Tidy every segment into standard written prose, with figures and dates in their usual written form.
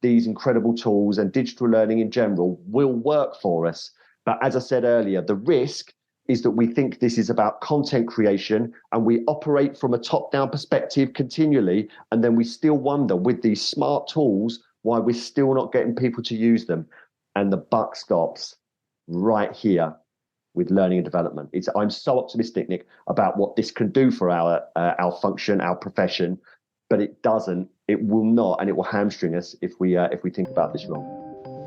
these incredible tools and digital learning in general will work for us. But as I said earlier, the risk is that we think this is about content creation and we operate from a top-down perspective continually, and then we still wonder with these smart tools why we're still not getting people to use them. And the buck stops right here with learning and development. I'm so optimistic, Nick, about what this can do for our function, our profession, but it will not, and it will hamstring us if we think about this wrong.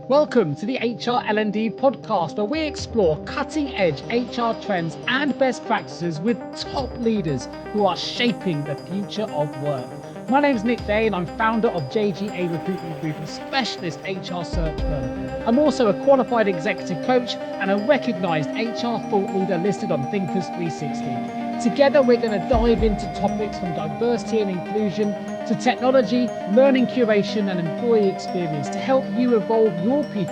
Welcome to the HR L&D Podcast, where we explore cutting-edge HR trends and best practices with top leaders who are shaping the future of work. My name is Nick Day, and I'm founder of JGA Recruitment Group, a specialist HR search firm. I'm also a qualified executive coach and a recognised HR thought leader listed on Thinkers 360. Together, we're going to dive into topics from diversity and inclusion to technology, learning curation and employee experience to help you evolve your people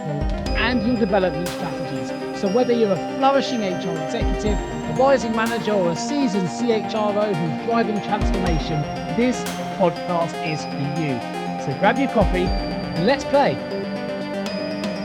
and your development strategies. So whether you're a flourishing HR executive, a rising manager or a seasoned CHRO who's driving transformation, this podcast is for you. So grab your coffee and let's play.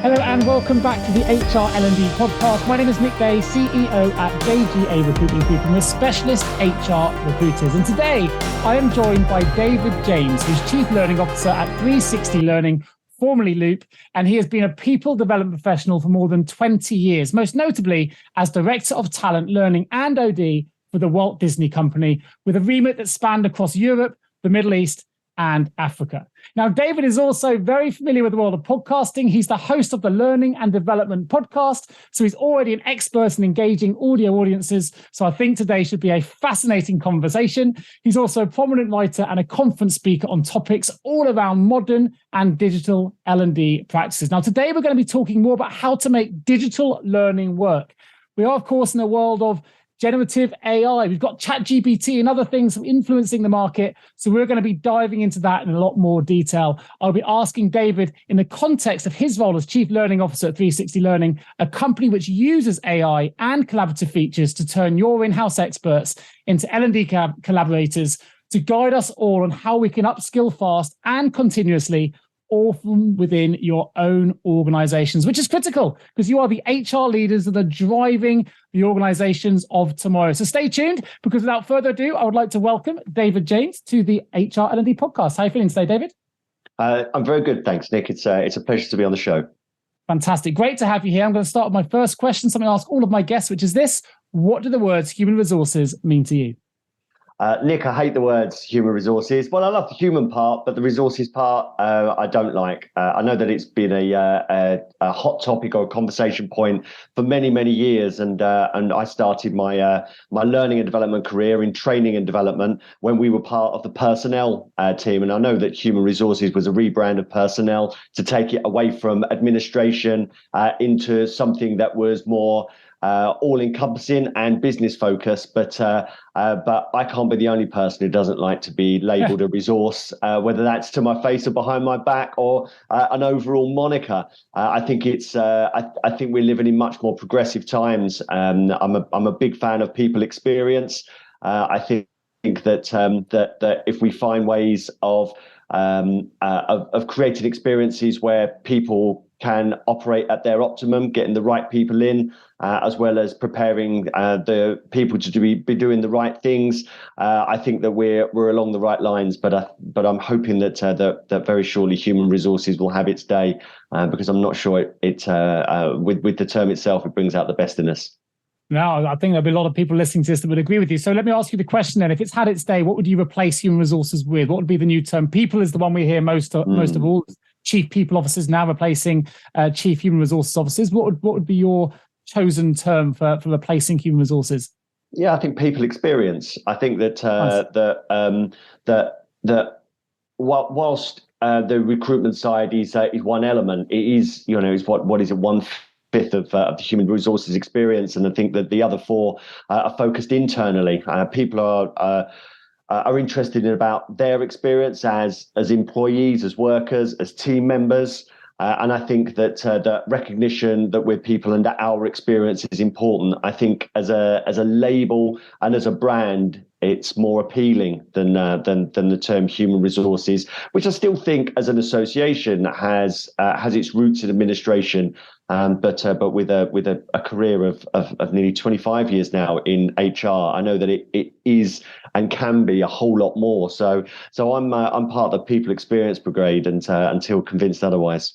Hello and welcome back to the HR L&D Podcast. My name is Nick Day, CEO at JGA Recruitment Group, and we're specialist HR recruiters. And today I am joined by David James, who's Chief Learning Officer at 360 Learning, formerly Loop, and he has been a people development professional for more than 20 years, most notably as Director of Talent Learning and OD for the Walt Disney Company, with a remit that spanned across Europe, the Middle East, and Africa. Now, David is also very familiar with the world of podcasting. He's the host of the Learning and Development Podcast, so he's already an expert in engaging audio audiences. So I think today should be a fascinating conversation. He's also a prominent writer and a conference speaker on topics all around modern and digital L&D practices. Now, today we're going to be talking more about how to make digital learning work. We are, of course, in a world of generative AI. We've got ChatGPT and other things influencing the market. So we're going to be diving into that in a lot more detail. I'll be asking David, in the context of his role as Chief Learning Officer at 360 Learning, a company which uses AI and collaborative features to turn your in-house experts into L&D collaborators, to guide us all on how we can upskill fast and continuously, all from within your own organizations, which is critical because you are the HR leaders that are driving the organizations of tomorrow. So stay tuned, because without further ado, I would like to welcome David James to the HR L&D Podcast. How are you feeling today, David? I'm very good, thanks, Nick. It's a pleasure to be on the show. Fantastic. Great to have you here. I'm going to start with my first question, something I ask all of my guests, which is this: what do the words human resources mean to you? Nick, I hate the words human resources. Well, I love the human part, but the resources part, I don't like. I know that it's been a hot topic or a conversation point for many, many years. And I started my learning and development career in training and development when we were part of the personnel team. And I know that human resources was a rebrand of personnel to take it away from administration into something that was more all-encompassing and business focused, but I can't be the only person who doesn't like to be labelled a resource, whether that's to my face or behind my back or an overall moniker. I think I think we're living in much more progressive times. I'm a big fan of people experience. I think that if we find ways of creating experiences where people can operate at their optimum, getting the right people in, as well as preparing the people to be doing the right things. I think that we're along the right lines, but I'm hoping that that very shortly human resources will have its day, because I'm not sure it with the term itself, it brings out the best in us. No, I think there'll be a lot of people listening to this that would agree with you. So let me ask you the question then. If it's had its day, what would you replace human resources with? What would be the new term? People is the one we hear most of all. Chief people officers now replacing chief human resources officers. What would be your chosen term for replacing human resources? Yeah, I think people experience. I think that whilst the recruitment side is one element, it is, is what is it, 1/5 of the human resources experience, and I think that the other 4 are focused internally. People are interested in about their experience as employees, as workers, as team members. And I think that the recognition that we're people and that our experience is important. I think as a label and as a brand, it's more appealing than the term human resources, which I still think, as an association, has its roots in administration. But with a career of nearly 25 years now in HR, I know that it is and can be a whole lot more. So I'm part of the people experience brigade until convinced otherwise.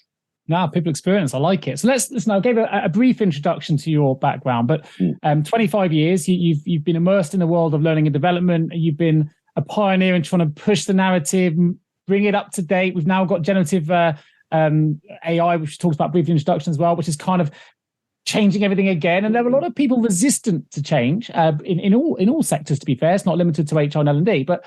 No, people experience. I like it. So let's listen. I gave a brief introduction to your background, but 25 years, you've been immersed in the world of learning and development. You've been a pioneer in trying to push the narrative, bring it up to date. We've now got generative AI, which talks about brief introduction as well, which is kind of changing everything again. And there are a lot of people resistant to change in all sectors. To be fair, it's not limited to HR and L&D, but.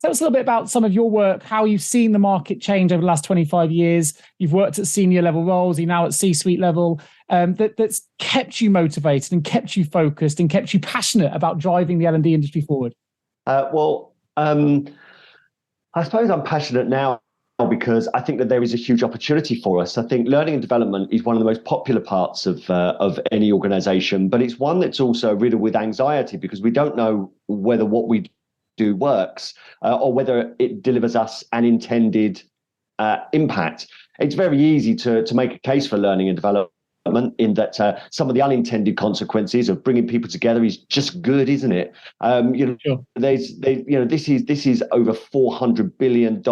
Tell us a little bit about some of your work, how you've seen the market change over the last 25 years. You've worked at senior level roles, you're now at C-suite level, that's kept you motivated and kept you focused and kept you passionate about driving the L&D industry forward. I suppose I'm passionate now because I think that there is a huge opportunity for us. I think learning and development is one of the most popular parts of any organization, but it's one that's also riddled with anxiety because we don't know whether what we do works or whether it delivers us an intended impact. It's very easy to make a case for learning and development in that some of the unintended consequences of bringing people together is just good, isn't it? Sure. This is over $400 billion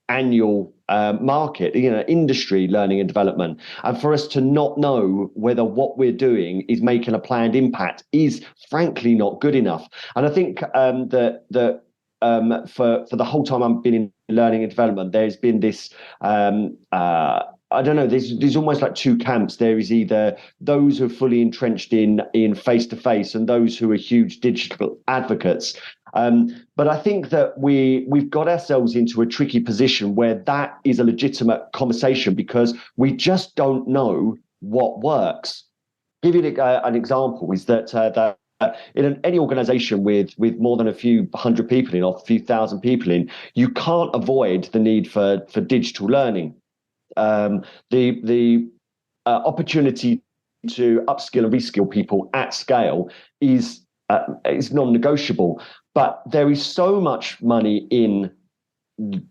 annual market, industry, learning and development. And for us to not know whether what we're doing is making a planned impact is frankly not good enough. And I think that for the whole time I've been in learning and development, there's been this, I don't know, there's almost like two camps. There is either those who are fully entrenched in face-to-face and those who are huge digital advocates. But I think that we've got ourselves into a tricky position where that is a legitimate conversation because we just don't know what works. Give you an example is that in any organization with more than a few hundred people in or a few thousand people in, you can't avoid the need for digital learning. The opportunity to upskill and reskill people at scale is non-negotiable. But there is so much money in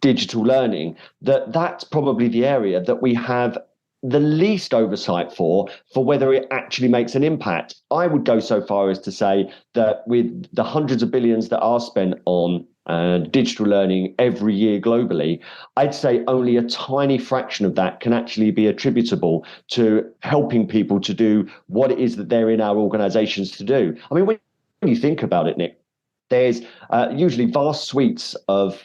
digital learning that's probably the area that we have the least oversight for whether it actually makes an impact. I would go so far as to say that with the hundreds of billions that are spent on digital learning every year globally, I'd say only a tiny fraction of that can actually be attributable to helping people to do what it is that they're in our organizations to do. I mean, when you think about it, Nick, there's usually vast suites of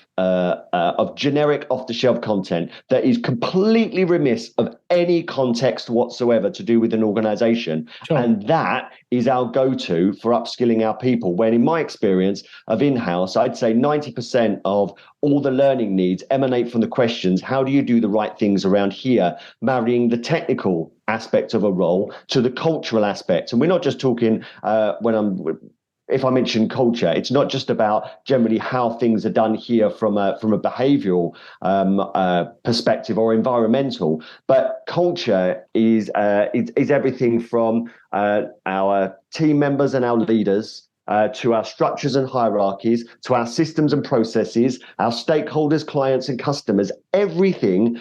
generic off-the-shelf content that is completely remiss of any context whatsoever to do with an organization. Sure. And that is our go-to for upskilling our people. When in my experience of in-house, I'd say 90% of all the learning needs emanate from the questions, how do you do the right things around here, marrying the technical aspect of a role to the cultural aspect. And we're not just talking if I mention culture, it's not just about generally how things are done here from a behavioural perspective or environmental, but culture is everything from our team members and our leaders to our structures and hierarchies, to our systems and processes, our stakeholders, clients and customers. Everything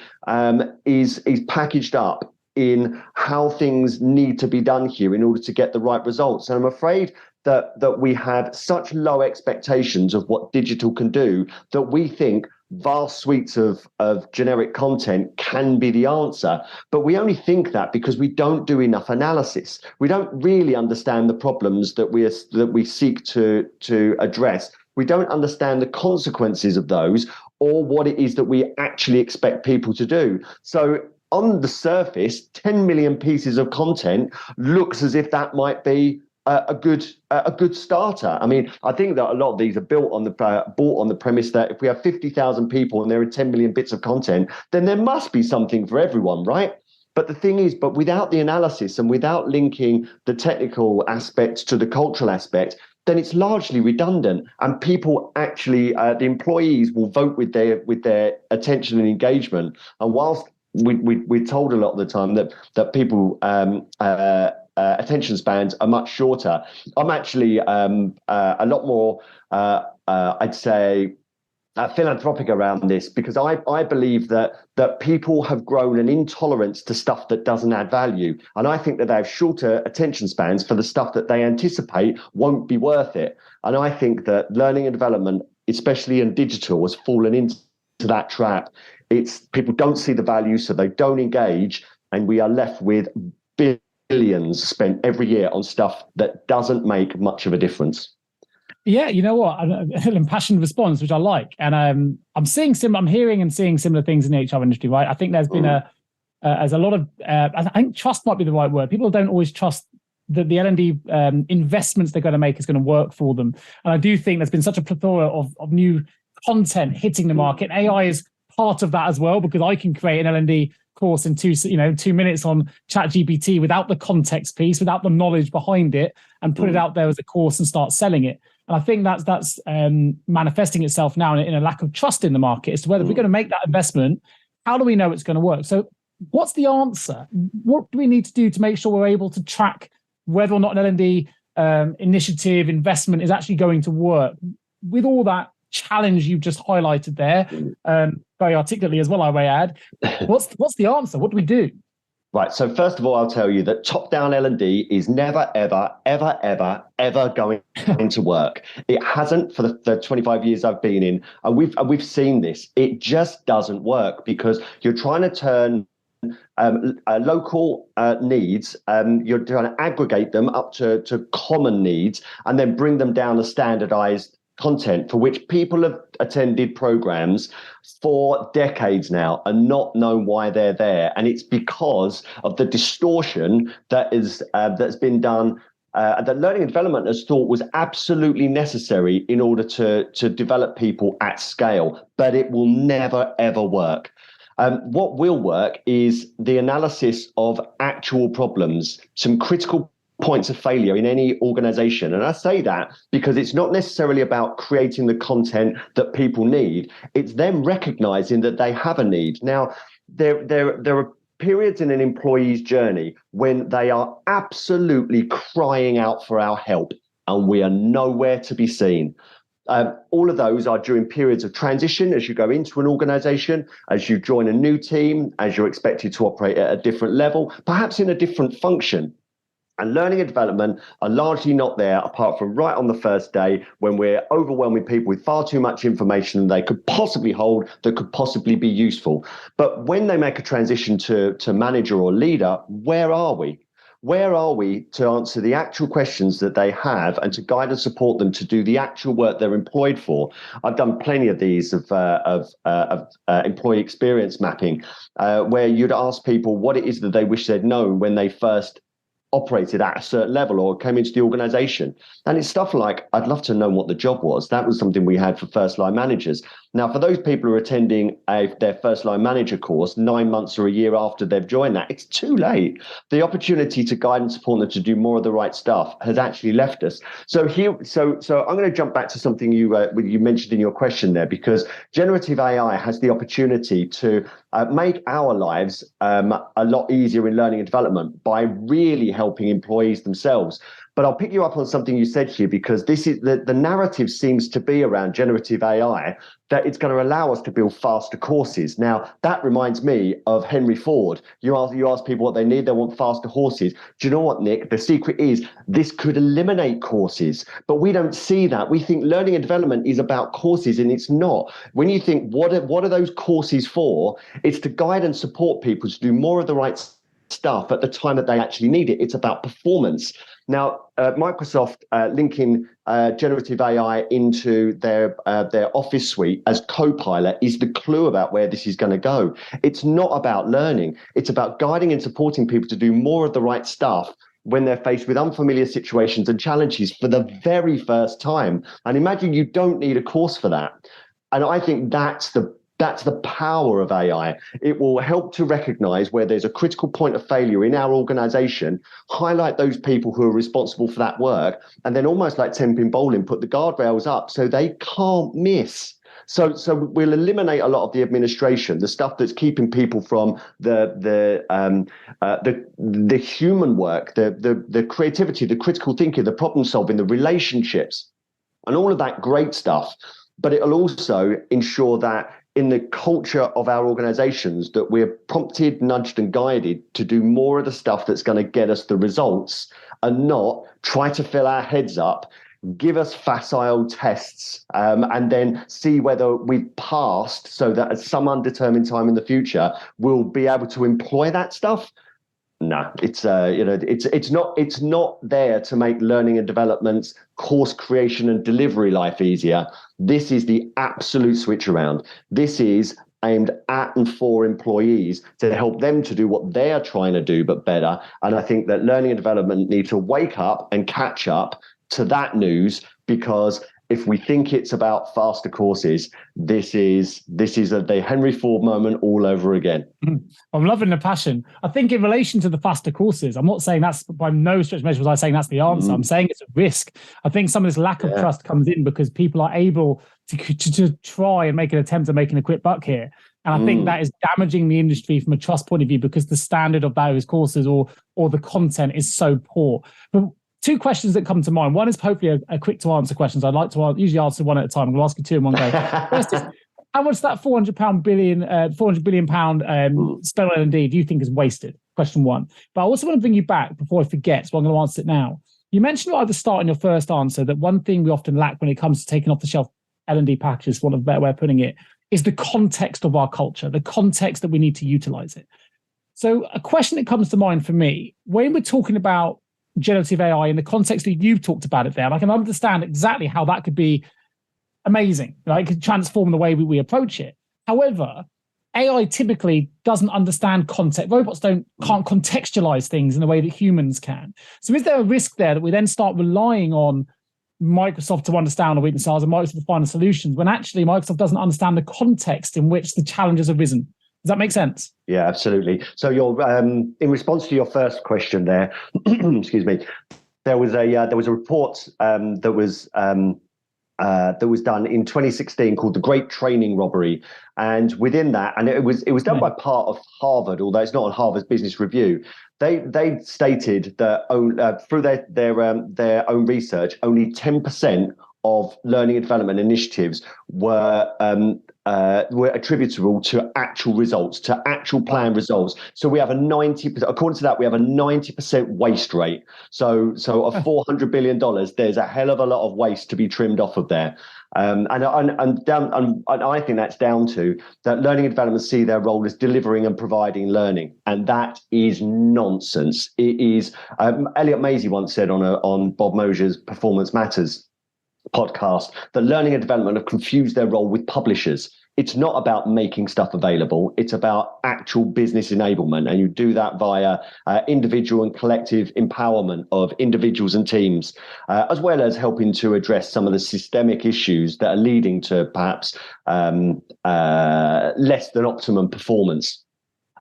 is packaged up in how things need to be done here in order to get the right results. And I'm afraid that we have such low expectations of what digital can do that we think vast suites of generic content can be the answer. But we only think that because we don't do enough analysis. We don't really understand the problems that we seek to address. We don't understand the consequences of those or what it is that we actually expect people to do. So on the surface, 10 million pieces of content looks as if that might be a good starter. I mean, I think that a lot of these are bought on the premise that if we have 50,000 people and there are 10 million bits of content, then there must be something for everyone, right? But the thing is, but without the analysis and without linking the technical aspect to the cultural aspect, then it's largely redundant, and people actually, the employees will vote with their attention and engagement. And whilst we're told a lot of the time that people attention spans are much shorter, I'm actually a lot more I'd say, philanthropic around this, because I believe that people have grown an intolerance to stuff that doesn't add value. And I think that they have shorter attention spans for the stuff that they anticipate won't be worth it. And I think that learning and development, especially in digital, has fallen into that trap. It's people don't see the value, so they don't engage, and we are left with billions spent every year on stuff that doesn't make much of a difference. Yeah, you know what? An impassioned response, which I like, and I'm hearing and seeing similar things in the HR industry. Right, I think there's been there's a lot of I think trust might be the right word. People don't always trust that the L&D investments they're going to make is going to work for them, and I do think there's been such a plethora of new content hitting the market. AI is part of that as well, because I can create an L&D course in 2 minutes on ChatGPT without the context piece, without the knowledge behind it, and put it out there as a course and start selling it. And I think that's manifesting itself now in a lack of trust in the market as to whether we're going to make that investment. How do we know it's going to work? So what's the answer? What do we need to do to make sure we're able to track whether or not an L&D initiative investment is actually going to work with all that challenge you've just highlighted there, very articulately as well, I may add? What's the answer? What do we do? Right. So first of all, I'll tell you that top-down L&D is never, ever, ever, ever, ever going to work. It hasn't for the 25 years I've been in, and we've seen this. It just doesn't work because you're trying to turn local needs, you're trying to aggregate them up to common needs, and then bring them down to standardized content for which people have attended programs for decades now and not known why they're there. And it's because of the distortion that's been done, that learning and development has thought was absolutely necessary in order to develop people at scale, but it will never, ever work. What will work is the analysis of actual problems, some critical points of failure in any organization. And I say that because it's not necessarily about creating the content that people need. It's them recognizing that they have a need. Now, there are periods in an employee's journey when they are absolutely crying out for our help, and we are nowhere to be seen. All of those are during periods of transition as you go into an organization, as you join a new team, as you're expected to operate at a different level, perhaps in a different function. And learning and development are largely not there apart from right on the first day when we're overwhelming people with far too much information than they could possibly hold that could possibly be useful. But when they make a transition to manager or leader, where are we? Where are we to answer the actual questions that they have and to guide and support them to do the actual work they're employed for? I've done plenty of these of employee experience mapping, where you'd ask people what it is that they wish they'd known when they first operated at a certain level or came into the organization. And it's stuff like, I'd love to know what the job was. That was something we had for first line managers. Now, for those people who are attending their first line manager course 9 months or a year after they've joined that, it's too late. The opportunity to guide and support them to do more of the right stuff has actually left us. So I'm going to jump back to something you mentioned in your question there, because generative AI has the opportunity to make our lives a lot easier in learning and development by really helping employees themselves. But I'll pick you up on something you said here, because this is the narrative seems to be around generative AI that it's going to allow us to build faster courses. Now, that reminds me of Henry Ford. You ask people what they need, they want faster horses. Do you know what, Nick? The secret is this could eliminate courses, but we don't see that. We think learning and development is about courses, and it's not. When you think, what are those courses for? It's to guide and support people to do more of the right stuff at the time that they actually need it. It's about performance. Now, Microsoft linking generative AI into their Office suite as Copilot is the clue about where this is going to go. It's not about learning. It's about guiding and supporting people to do more of the right stuff when they're faced with unfamiliar situations and challenges for the very first time. And imagine you don't need a course for that. And I think that's the power of AI. It will help to recognize where there's a critical point of failure in our organization, highlight those people who are responsible for that work, and then almost like 10-pin bowling, put the guardrails up so they can't miss. So we'll eliminate a lot of the administration, the stuff that's keeping people from the human work, the creativity, the critical thinking, the problem solving, the relationships. and all of that great stuff. But it'll also ensure that in the culture of our organizations that we're prompted, nudged, and guided to do more of the stuff that's going to get us the results, and not try to fill our heads up, give us facile tests, and then see whether we've passed, so that at some undetermined time in the future, we'll be able to employ that stuff. No, it's it's not there to make learning and development, course creation and delivery life easier. This is the absolute switch around. This is aimed at and for employees to help them to do what they are trying to do, but better. And I think that learning and development need to wake up and catch up to that news, because if we think it's about faster courses, this is the Henry Ford moment all over again. I'm loving the passion. I think in relation to the faster courses, I'm not saying that's by no stretch of measure was I saying that's the answer. I'm saying it's a risk. I think some of this lack of trust comes in because people are able to try and make an attempt at making a quick buck here. And I think that is damaging the industry from a trust point of view, because the standard of those courses or the content is so poor. But two questions that come to mind. One is hopefully a quick to answer questions. I'd like to usually answer one at a time. I'm going to ask you two in one go. First is, how much that £400 billion spent on L&D do you think is wasted? Question one. But I also want to bring you back before I forget, so I'm going to answer it now. You mentioned right at the start in your first answer that one thing we often lack when it comes to taking off the shelf L&D packages, for want of a better way of putting it, is the context of our culture, the context that we need to utilize it. So a question that comes to mind for me, when we're talking about generative AI in the context that you've talked about it there, and I can understand exactly how that could be amazing, right? It could transform the way we approach it. However, AI typically doesn't understand context. Robots can't contextualize things in the way that humans can. So is there a risk there that we then start relying on Microsoft to understand the weaknesses and Microsoft to find the solutions, when actually Microsoft doesn't understand the context in which the challenges have risen? Does that make sense? Yeah, absolutely. So you're in response to your first question there, excuse me, there was a report that was done in 2016 called The Great Training Robbery, and within that, and it was done by part of Harvard, although it's not on Harvard's Business Review. They stated that through their own research, only 10% of learning and development initiatives were attributable to actual results, to actual planned results. So we have a 90%, according to that, we have a 90% waste rate. So of $400 billion, there's a hell of a lot of waste to be trimmed off of there. And I think that's down to that learning and development see their role as delivering and providing learning. And that is nonsense. It is, Elliot Maisy once said on Bob Mosher's Performance Matters podcast that learning and development have confused their role with publishers. It's not about making stuff available. It's about actual business enablement. And you do that via individual and collective empowerment of individuals and teams, as well as helping to address some of the systemic issues that are leading to perhaps less than optimum performance.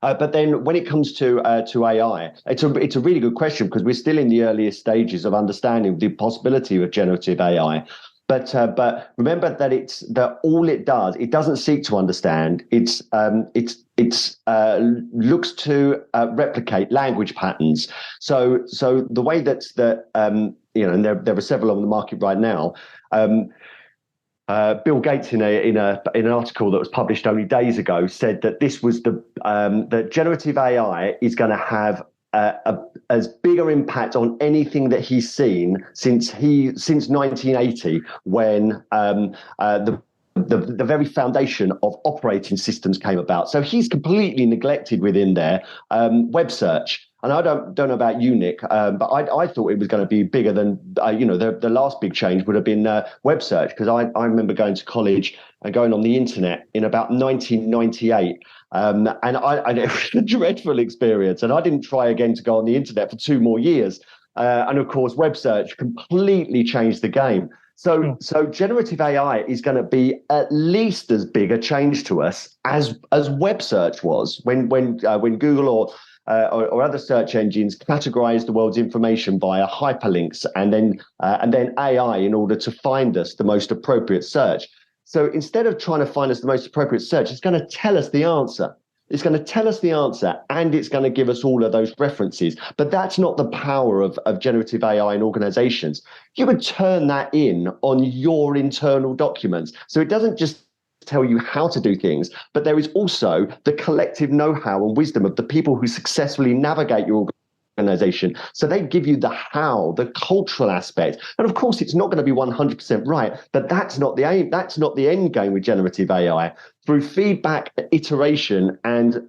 But then when it comes to AI, it's a really good question, because we're still in the earliest stages of understanding the possibility of generative AI. But remember that all it does, it doesn't seek to understand. It looks to replicate language patterns. So the way and there are several on the market right now. Bill Gates, in an article that was published only days ago, said that this was that generative AI is going to have as bigger impact on anything that he's seen since 1980, when the very foundation of operating systems came about. So he's completely neglected within there web search. And I don't know about you, Nick, but I thought it was going to be bigger than, the last big change would have been web search, because I remember going to college and going on the internet in about 1998. And it was a dreadful experience. And I didn't try again to go on the internet for 2 more years. And of course, web search completely changed the game. So generative AI is going to be at least as big a change to us as web search was when Google or other search engines categorize the world's information via hyperlinks and then AI in order to find us the most appropriate search. So instead of trying to find us the most appropriate search, it's going to tell us the answer. It's going to tell us the answer, and it's going to give us all of those references. But that's not the power of generative AI in organizations. You would turn that in on your internal documents. So it doesn't just tell you how to do things, but there is also the collective know-how and wisdom of the people who successfully navigate your organization. So they give you the how, the cultural aspect. And of course, it's not going to be 100% right, but that's not the aim. That's not the end game with generative AI. Through feedback, iteration, and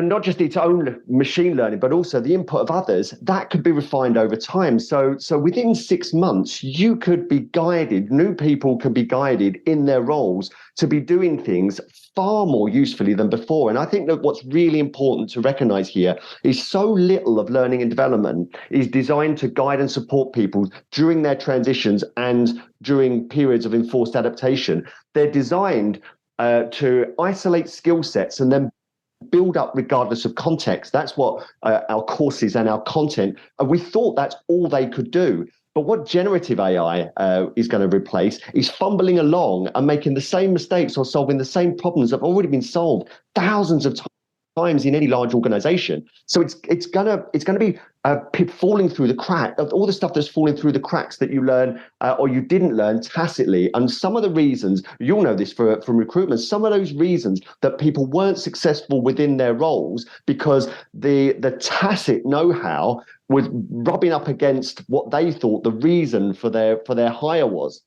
not just its own machine learning, but also the input of others, that could be refined over time. So within 6 months, you could be guided, new people can be guided in their roles to be doing things far more usefully than before. And I think that what's really important to recognize here is so little of learning and development is designed to guide and support people during their transitions and during periods of enforced adaptation. They're designed to isolate skill sets and then build up regardless of context. That's what our courses and our content, we thought that's all they could do. But what generative AI is going to replace is fumbling along and making the same mistakes or solving the same problems that have already been solved thousands of times in any large organization. So it's gonna be falling through the crack of all the stuff that's falling through the cracks that you learn or you didn't learn tacitly. And some of the reasons, you'll know this from recruitment, some of those reasons that people weren't successful within their roles because the tacit know-how was rubbing up against what they thought the reason for their hire was.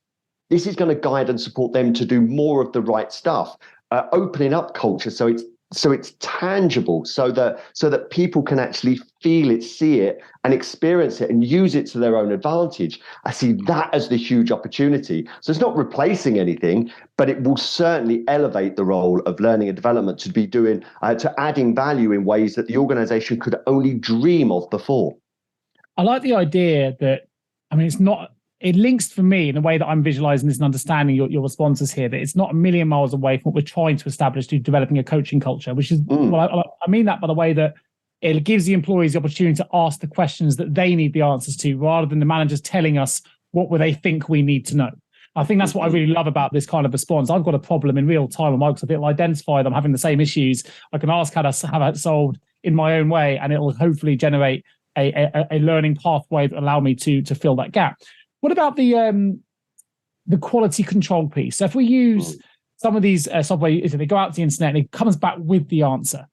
This is going to guide and support them to do more of the right stuff, opening up culture so it's tangible, so that people can actually feel it, see it, and experience it and use it to their own advantage. I see that as the huge opportunity. So it's not replacing anything, but it will certainly elevate the role of learning and development to be doing, to adding value in ways that the organization could only dream of before. I like the idea that, it links for me in the way that I'm visualizing this and understanding your responses here, that it's not a million miles away from what we're trying to establish through developing a coaching culture, which is, I mean that by the way that it gives the employees the opportunity to ask the questions that they need the answers to, rather than the managers telling us what they think we need to know. I think that's what I really love about this kind of response. I've got a problem in real time, and Microsoft, it'll identify that I'm having the same issues. I can ask how to have it solved in my own way, and it'll hopefully generate a learning pathway that allow me to fill that gap. What about the quality control piece? So if we use some of these software, if they go out to the internet and it comes back with the answer,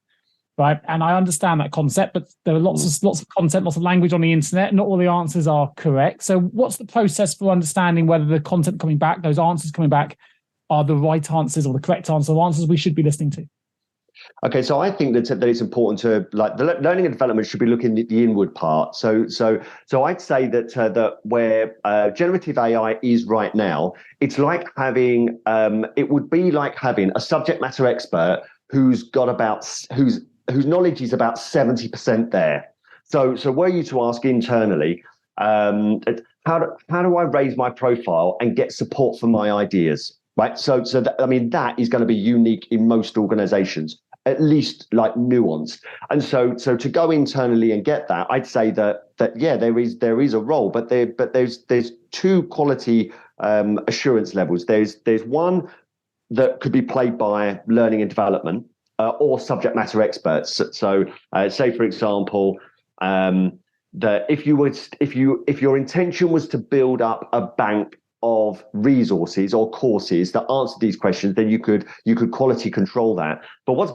right? And I understand that concept, but there are lots of content, lots of language on the internet. Not all the answers are correct. So what's the process for understanding whether the content coming back, those answers coming back, are the right answers or the correct answers, or answers we should be listening to? Okay, so I think that it's important to, like, the learning and development should be looking at the inward part. So I'd say that where generative AI is right now, it's like having it would be like having a subject matter expert whose knowledge is about 70% there. So were you to ask internally, how do I raise my profile and get support for my ideas? Right. So that is going to be unique in most organizations, at least like nuanced. And so to go internally and get that, I'd say that yeah, there is a role, but there's two quality assurance levels. There's one that could be played by learning and development or subject matter experts. So say, for example, that if your intention was to build up a bank of resources or courses that answer these questions, then you could quality control that. But what's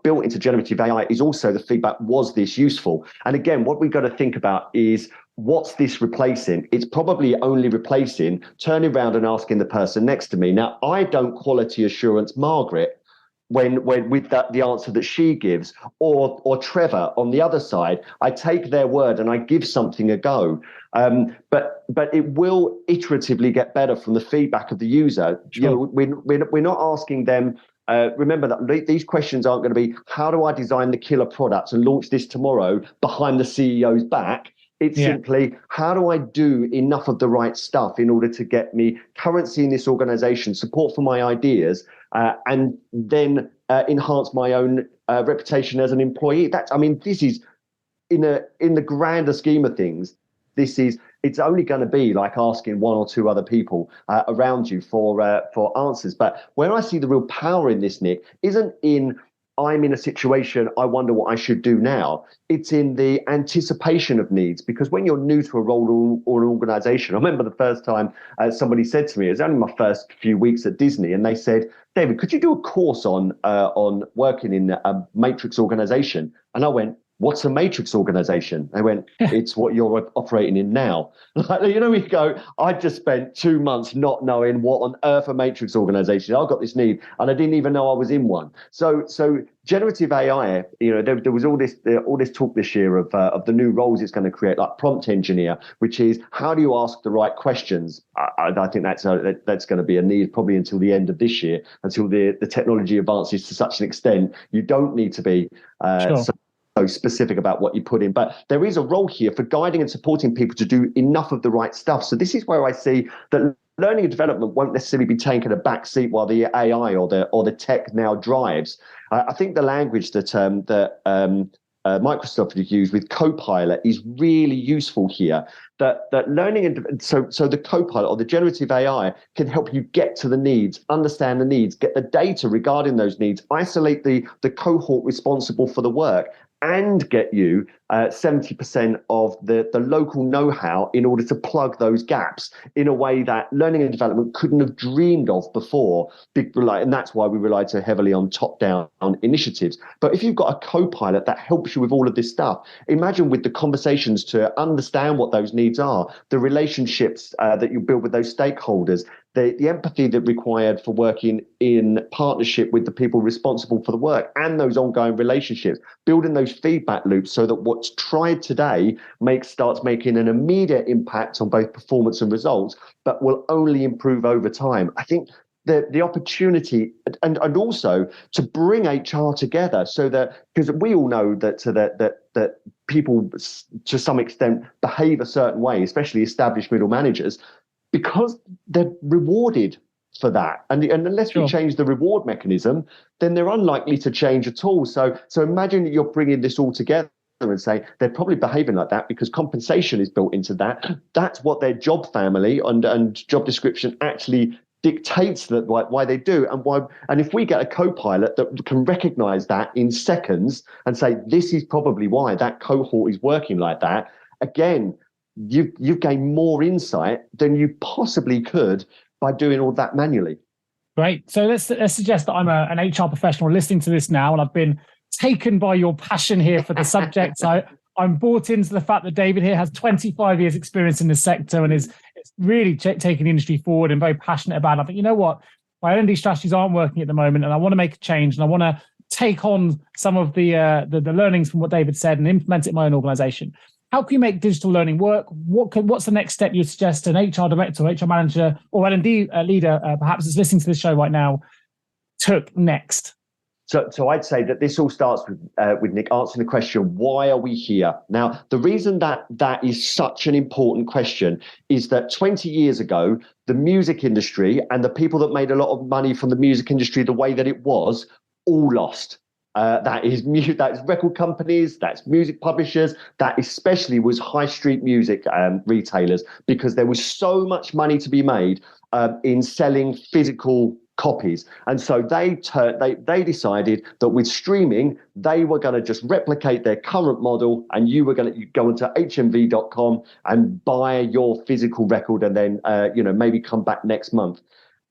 built into generative AI is also the feedback, was this useful? And again, what we've got to think about is, what's this replacing? It's probably only replacing turning around and asking the person next to me. Now, I don't quality assurance Margaret when with the answer that she gives, or Trevor on the other side. I take their word and I give something a go. But it will iteratively get better from the feedback of the user. Sure. You know, we're not asking them. Remember that these questions aren't going to be, how do I design the killer product and launch this tomorrow behind the CEO's back? It's simply, how do I do enough of the right stuff in order to get me currency in this organization, support for my ideas, and then enhance my own reputation as an employee? This is in the grander scheme of things. This is it's only going to be like asking one or two other people around you for answers. But where I see the real power in this, Nick, isn't in I'm in a situation, I wonder what I should do now. It's in the anticipation of needs, because when you're new to a role or an organization, I remember the first time somebody said to me, it was only my first few weeks at Disney, and they said, David, could you do a course on working in a matrix organization? And I went, what's a matrix organization? They went, it's what you're operating in now. Like, you go, I just spent 2 months not knowing what on earth a matrix organization. I got this need and I didn't even know I was in one. So generative AI, there was all this talk this year of the new roles it's going to create, like prompt engineer, which is how do you ask the right questions? I think that's going to be a need probably until the end of this year, until the technology advances to such an extent you don't need to be Sure. so specific about what you put in. But there is a role here for guiding and supporting people to do enough of the right stuff. So this is where I see that learning and development won't necessarily be taking a back seat while the AI or the tech now drives. I think the language that Microsoft has used with Copilot is really useful here. That learning and so the Copilot or the generative AI can help you get to the needs, understand the needs, get the data regarding those needs, isolate the cohort responsible for the work, and get you 70% of the local know-how in order to plug those gaps in a way that learning and development couldn't have dreamed of before. And that's why we rely so heavily on top-down initiatives. But if you've got a co-pilot that helps you with all of this stuff, imagine with the conversations to understand what those needs are, the relationships that you build with those stakeholders, the empathy that required for working in partnership with the people responsible for the work, and those ongoing relationships, building those feedback loops so that what's tried today starts making an immediate impact on both performance and results, but will only improve over time. I think the opportunity and also to bring HR together so that, because we all know that people to some extent behave a certain way, especially established middle managers, because they're rewarded for that. And unless we change the reward mechanism, then they're unlikely to change at all. So imagine that you're bringing this all together and say they're probably behaving like that because compensation is built into that. That's what their job family and job description actually dictates that why they do and if we get a co-pilot that can recognize that in seconds and say this is probably why that cohort is working like that, again, you've gained more insight than you possibly could by doing all that manually. Great. So let's suggest that I'm an HR professional listening to this now, and I've been taken by your passion here for the subject. So I'm bought into the fact that David here has 25 years experience in this sector and is really taking the industry forward and very passionate about it. I think, you know what, my L&D strategies aren't working at the moment and I want to make a change and I want to take on some of the learnings from what David said and implement it in my own organization. How can you make digital learning work? What's the next step you suggest an HR director or HR manager or L&D leader, perhaps is listening to this show right now, took next? So I'd say that this all starts with Nick answering the question, why are we here? Now, the reason that is such an important question is that 20 years ago, the music industry and the people that made a lot of money from the music industry the way that it was, all lost. That is record companies, that's music publishers, that especially was high street music retailers, because there was so much money to be made in selling physical copies. And so they decided that with streaming, they were going to just replicate their current model, and you were going to go into hmv.com and buy your physical record and then maybe come back next month.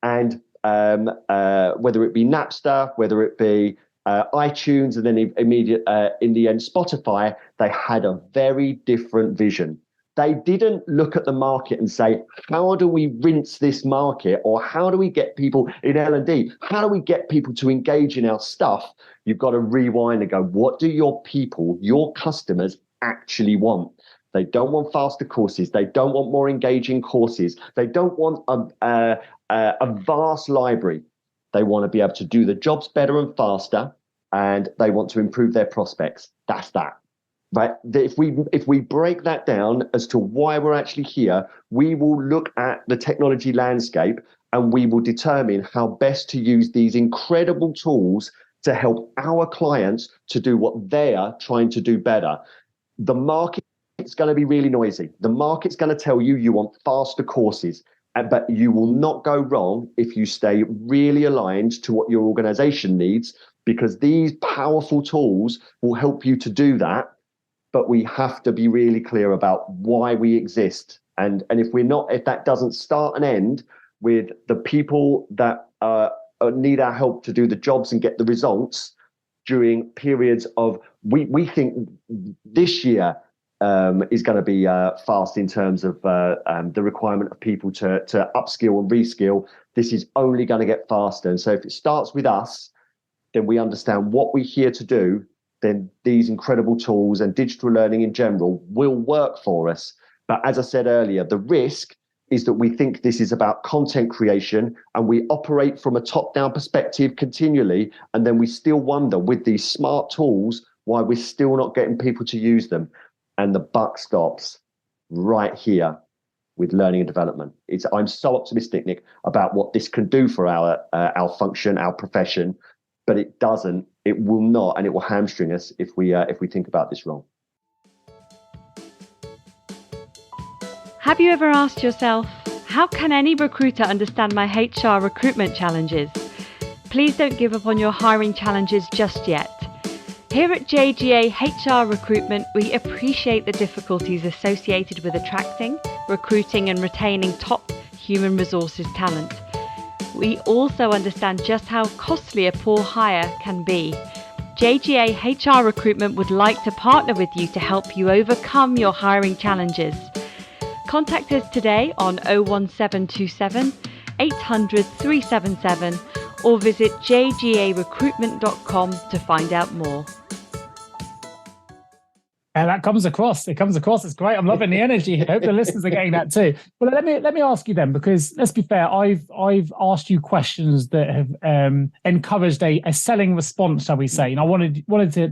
And whether it be Napster, whether it be iTunes, and then in the end Spotify, they had a very different vision. They didn't look at the market and say, how do we rinse this market, or how do we get people in L&D? How do we get people to engage in our stuff? You've got to rewind and go, what do your people, your customers actually want? They don't want faster courses. They don't want more engaging courses. They don't want a vast library. They want to be able to do the jobs better and faster, and they want to improve their prospects. That's that. Right? If we break that down as to why we're actually here, we will look at the technology landscape and we will determine how best to use these incredible tools to help our clients to do what they are trying to do better. The market market's going to be really noisy. The market's going to tell you you want faster courses, but you will not go wrong if you stay really aligned to what your organization needs, because these powerful tools will help you to do that. But we have to be really clear about why we exist. And if that doesn't start and end with the people that need our help to do the jobs and get the results during periods of, we think this year is going to be fast in terms of the requirement of people to upskill and reskill. This is only going to get faster. And so if it starts with us, then we understand what we're here to do, then these incredible tools and digital learning in general will work for us. But as I said earlier, the risk is that we think this is about content creation and we operate from a top-down perspective continually, and then we still wonder with these smart tools why we're still not getting people to use them. And the buck stops right here with learning and development. I'm so optimistic, Nick, about what this can do for our function, our profession, but it will not, and it will hamstring us if we think about this wrong. Have you ever asked yourself, how can any recruiter understand my HR recruitment challenges? Please don't give up on your hiring challenges just yet. Here at JGA HR Recruitment, we appreciate the difficulties associated with attracting, recruiting and retaining top human resources talent. We also understand just how costly a poor hire can be. JGA HR Recruitment would like to partner with you to help you overcome your hiring challenges. Contact us today on 01727 800 377 or visit jgarecruitment.com to find out more. That comes across. It comes across. It's great. I'm loving the energy. I hope the listeners are getting that too. Well, let me ask you then, because let's be fair. I've asked you questions that have encouraged a selling response, shall we say? And I wanted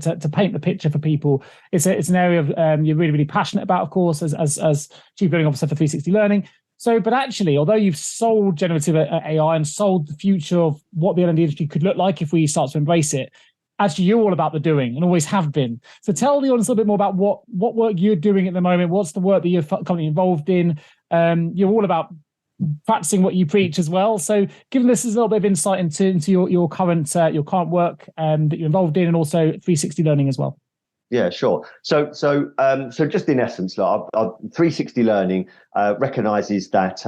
to paint the picture for people. It's an area of you're really, really passionate about, of course, as Chief Learning Officer for 360 Learning. So, but actually, although you've sold generative AI and sold the future of what the L&D industry could look like if we start to embrace it, actually, you're all about the doing and always have been. So tell the audience a little bit more about what work you're doing at the moment. What's the work that you're currently involved in? You're all about practicing what you preach as well. So give us a little bit of insight into your current work that you're involved in, and also 360 Learning as well. Yeah, sure. So just in essence, our 360 Learning recognises that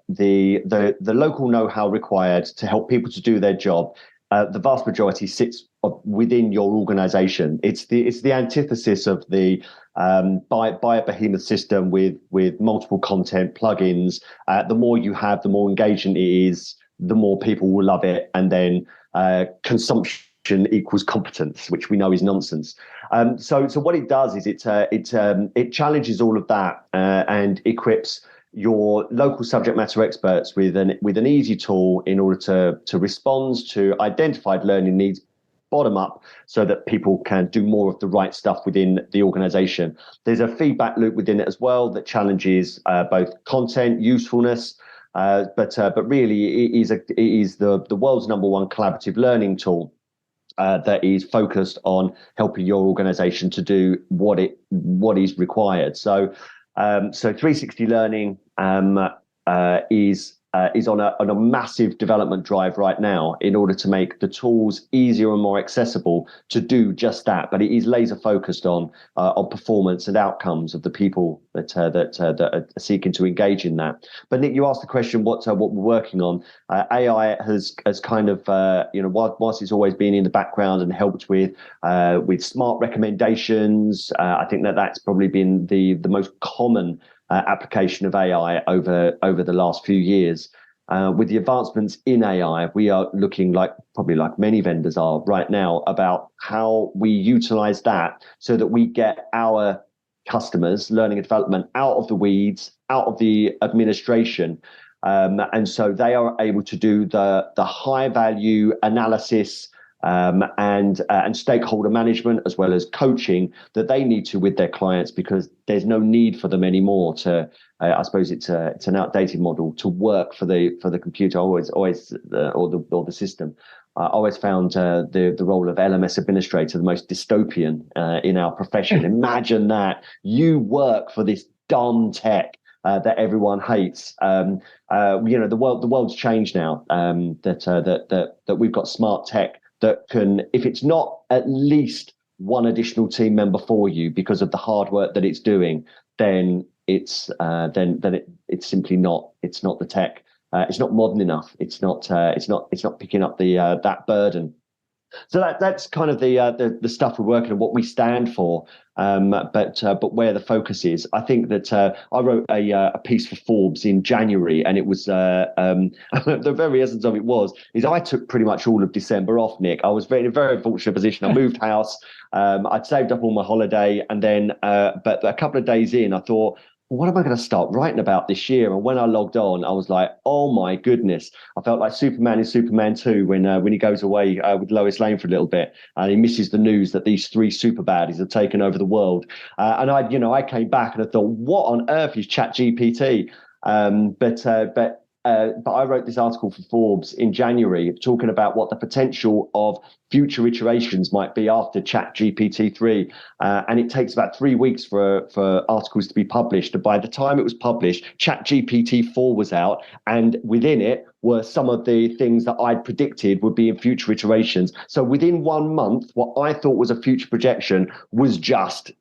the local know-how required to help people to do their job, the vast majority sits within your organization. It's the antithesis of the buy a behemoth system with multiple content plugins. The more you have, the more engaging it is, the more people will love it, and then consumption equals competence, which we know is nonsense. So what it does is it challenges all of that and equips your local subject matter experts with an easy tool in order to respond to identified learning needs bottom up, so that people can do more of the right stuff within the organization. There's a feedback loop within it as well that challenges both content usefulness, but really it is the world's number one collaborative learning tool that is focused on helping your organization to do what is required. So 360 Learning is on a massive development drive right now in order to make the tools easier and more accessible to do just that. But it is laser focused on performance and outcomes of the people that are seeking to engage in that. But Nick, you asked the question, what we're working on. AI has kind of whilst it's always been in the background and helped with smart recommendations. I think that's probably been the most common application of AI over the last few years. With the advancements in AI, we are looking probably like many vendors are right now about how we utilize that so that we get our customers, learning and development, out of the weeds, out of the administration. And so they are able to do the high value analysis and stakeholder management, as well as coaching that they need to with their clients, because there's no need for them anymore to. I suppose it's an outdated model to work for the computer or the system. I always found the role of LMS administrator the most dystopian in our profession. Imagine that you work for this dumb tech that everyone hates. The world's changed now. That we've got smart tech that can, if it's not at least one additional team member for you because of the hard work that it's doing, then it's simply not. It's not the tech. It's not modern enough. It's not picking up the that burden. So that's kind of the stuff we're working on, what we stand for, but where the focus is. I think that I wrote a piece for Forbes in January, and it was the very essence of it is I took pretty much all of December off, Nick. I was in a very fortunate position. I moved house. I'd saved up all my holiday, and then but a couple of days in, I thought, what am I going to start writing about this year? And when I logged on, I was like, oh my goodness. I felt like Superman in Superman 2 when he goes away with Lois Lane for a little bit and he misses the news that these 3 super baddies have taken over the world. And I came back and I thought, what on earth is ChatGPT? But I wrote this article for Forbes in January talking about what the potential of future iterations might be after ChatGPT-3. And it takes about 3 weeks for articles to be published. And by the time it was published, ChatGPT-4 was out. And within it were some of the things that I'd predicted would be in future iterations. So within 1 month, what I thought was a future projection was just,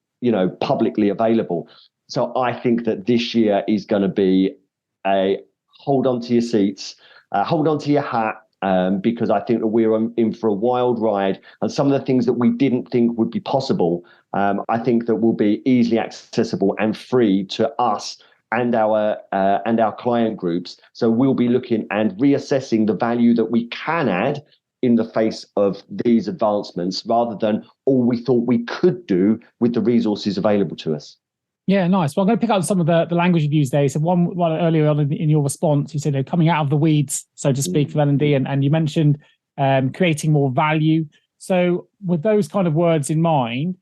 publicly available. So I think that this year is going to be a hold on to your seats, hold on to your hat, because I think that we're in for a wild ride. And some of the things that we didn't think would be possible, I think that will be easily accessible and free to us and our client groups. So we'll be looking and reassessing the value that we can add in the face of these advancements, rather than all we thought we could do with the resources available to us. Yeah, nice. Well, I'm going to pick up some of the language you've used there. So one earlier on in your response, you said they're coming out of the weeds, so to speak, for L&D, and you mentioned creating more value. So with those kind of words in mind,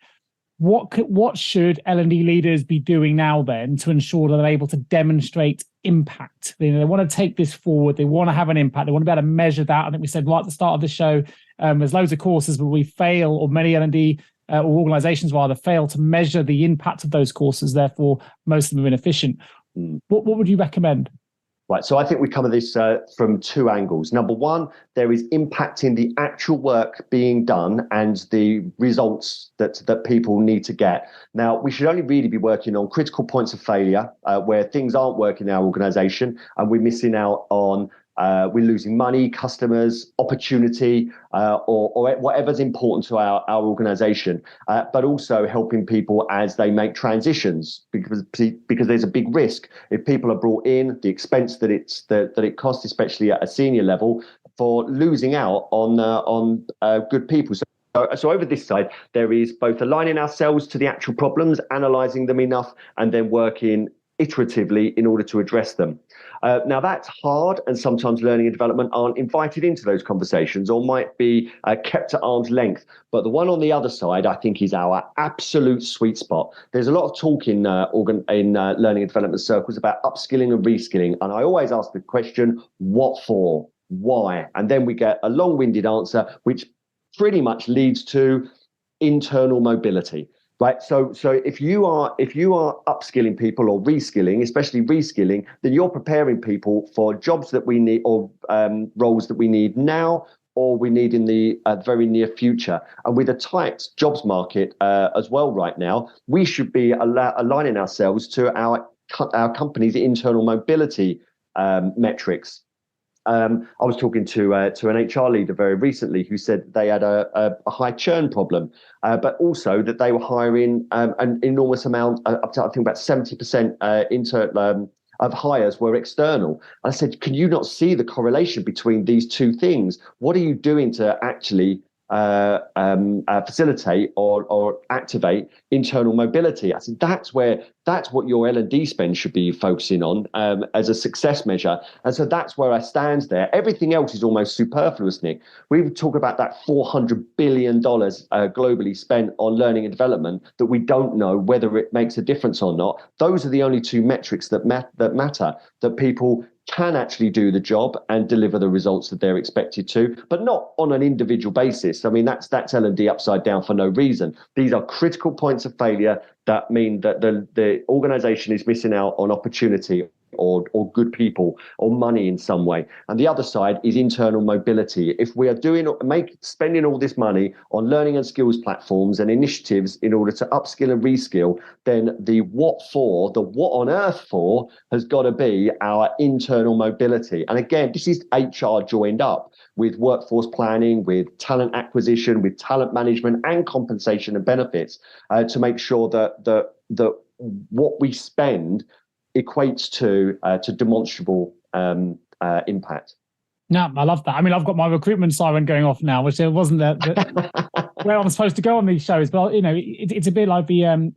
what should L&D leaders be doing now then to ensure that they're able to demonstrate impact? They want to take this forward. They want to have an impact. They want to be able to measure that. I think we said right at the start of the show, there's loads of courses where we fail, or many L&D or organizations rather fail to measure the impact of those courses. Therefore, most of them are inefficient. What would you recommend? Right, so I think we cover this from 2 angles. Number one, there is impacting the actual work being done and the results that people need to get. Now, we should only really be working on critical points of failure where things aren't working in our organization and we're missing out on we're losing money, customers, opportunity, or whatever's important to our organization, but also helping people as they make transitions, because there's a big risk if people are brought in, the expense that it costs, especially at a senior level, for losing out on good people. So over this side, there is both aligning ourselves to the actual problems, analysing them enough, and then working iteratively in order to address them. Now that's hard, and sometimes learning and development aren't invited into those conversations or might be kept at arm's length. But the one on the other side, I think, is our absolute sweet spot. There's a lot of talk in learning and development circles about upskilling and reskilling. And I always ask the question, what for? Why? And then we get a long-winded answer, which pretty much leads to internal mobility. Right. So if you are upskilling people or reskilling, especially reskilling, then you're preparing people for jobs that we need, or roles that we need now, or we need in the very near future. And with a tight jobs market as well right now, we should be aligning ourselves to our company's internal mobility metrics. I was talking to an HR leader very recently who said they had a high churn problem, but also that they were hiring an enormous amount, up to I think about 70% of hires were external. I said, can you not see the correlation between these two things? What are you doing to actually facilitate or activate internal mobility? I said, that's what your L&D spend should be focusing on as a success measure. And so that's where I stand there. Everything else is almost superfluous, Nick. We talk about that $400 billion globally spent on learning and development that we don't know whether it makes a difference or not. Those are the only 2 metrics that matter, that people can actually do the job and deliver the results that they're expected to, but not on an individual basis. I mean, that's L&D upside down for no reason. These are critical points of failure that mean that the organization is missing out on opportunity or good people or money in some way. And the other side is internal mobility. If we are spending all this money on learning and skills platforms and initiatives in order to upskill and reskill, then the what on earth for has got to be our internal mobility. And again, this is HR joined up with workforce planning, with talent acquisition, with talent management and compensation and benefits to make sure that what we spend equates to demonstrable impact. No, I love that. I mean, I've got my recruitment siren going off now, which it wasn't where I'm supposed to go on these shows. But it's a bit like the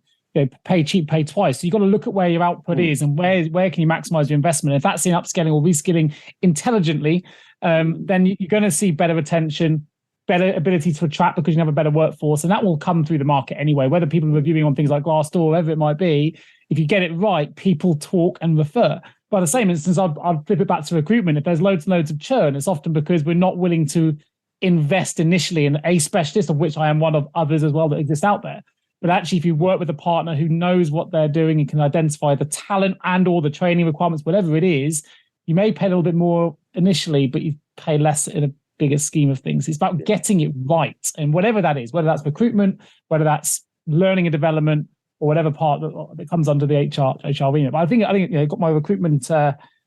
pay cheap, pay twice. So you've got to look at where your output is and where can you maximize your investment. If that's in upskilling or reskilling intelligently, then you're going to see better retention, better ability to attract because you have a better workforce, and that will come through the market anyway. Whether people are reviewing on things like Glassdoor or whatever it might be, if you get it right, people talk and refer. By the same instance, I'll flip it back to recruitment. If there's loads and loads of churn, it's often because we're not willing to invest initially in a specialist, of which I am one of others as well that exist out there. But actually, if you work with a partner who knows what they're doing and can identify the talent and or the training requirements, whatever it is, you may pay a little bit more initially, but you pay less in a bigger scheme of things. It's about getting it right. And whatever that is, whether that's recruitment, whether that's learning and development, or whatever part that comes under the HR remit. But I think got my recruitment